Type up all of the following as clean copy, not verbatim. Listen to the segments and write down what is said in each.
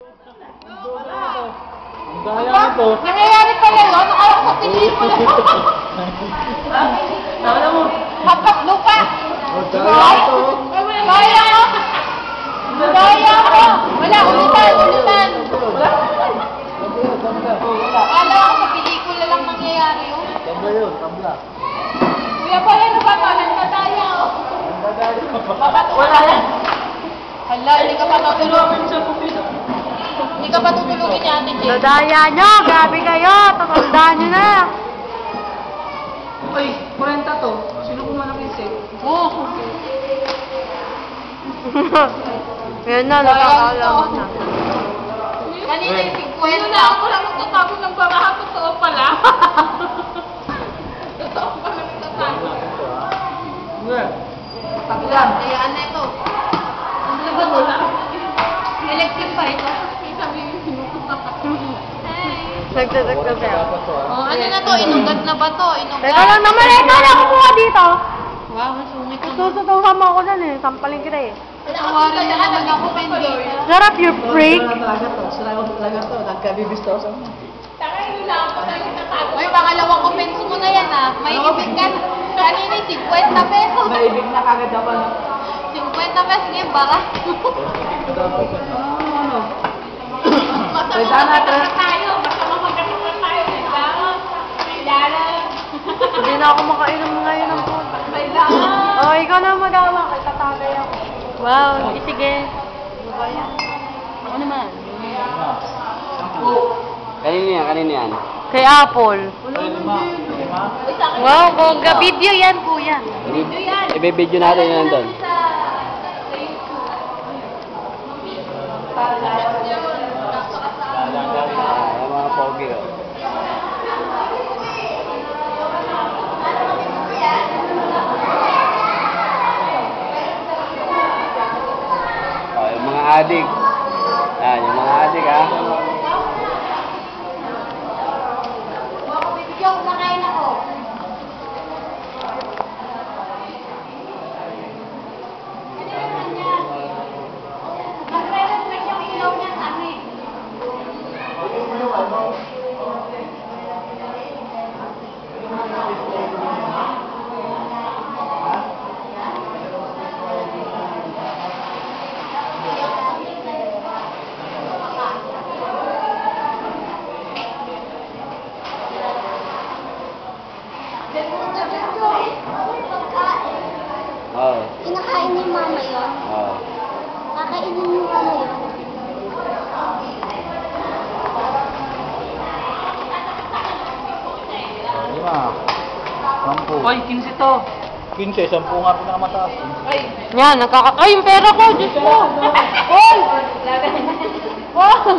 Ang daya nito. Nangyayari pala yun? Nakala ko sa pelikula. Alam mo. Hapas lupa. Ang daya nito. Kaya ko. Kaya ko. Wala, ulitan. Akala ko sa pelikula lang nangyayari yun. Tabla yun, tabla. Kuya pa yan, ba ito? Nagkataya ko. Wala yan. Hala, hindi ka pa tutulungin sa pupila. Hindi ka pa tutulungin ni Ate Jane. Nadaya nyo! Grabe kayo! Tatandaan nyo na! Uy, 40 to. Sino kumanak yung set? Oo. Yan na, nakakalaman na. Kanina yung 50. Na ako lang magtatago ng baraha. Totoo pala. Totoo pala magtatago. Tabilan. Hayaan na ito. Ano ba ito? Elective pa ito. Sabi yung sinukuha. Nagtatak na tayo. Oh, ano na to? Inugat na ba to? Inugat? Teka lang naman, ikaw lang kumuha dito. Wow, masungit naman. Susutukan mo ako dyan eh. Sampalin kita eh. Tawarin na naman ako, Pendi. Shut up, you freak! Talaga to. Nagkabibistaw sa mga. Uy, pangalawang offense mo na yan ah. May ibig ka. Kanina 50 pesos. Maibig na kagad ako. 50 pesos ngayon, bara. Ano? Basta Pwede na, magkakasama tayo. Basta magkakasama tayo. Kailangan. Hindi na ako makainom ngayon ng puta. Kailangan. Oh, ikaw na madama. Kay tatagay ako. Wow, sige. Ako naman. Kanina yan. Kay Apple. Wow, bongga. Video yan po yan. Ibe-video natin yan doon. Ang mga pogi oh. Oh, yung mga adik. Yan, yung mga adik ha. Bibigyan ko nakain ako. Nagre-reflect yung ilaw niya sa amin. Oh. Kinakain ni mama yun. Oh. Kakainin ni mama yun. Lima. 10. Uy, 15 to. 15, 10 nga pinakamataas. Yan, ay, yung pera ko! Diyos ko! Paul! Paul!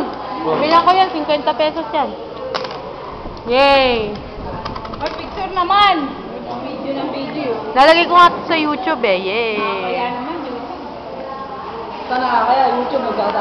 Bilang ko yan, 50 pesos yan. Yay! May picture naman. Video ng video. Lalagay ko nga to sa YouTube eh. Yay! Kaya naman, YouTube. Sana kaya YouTube magdada.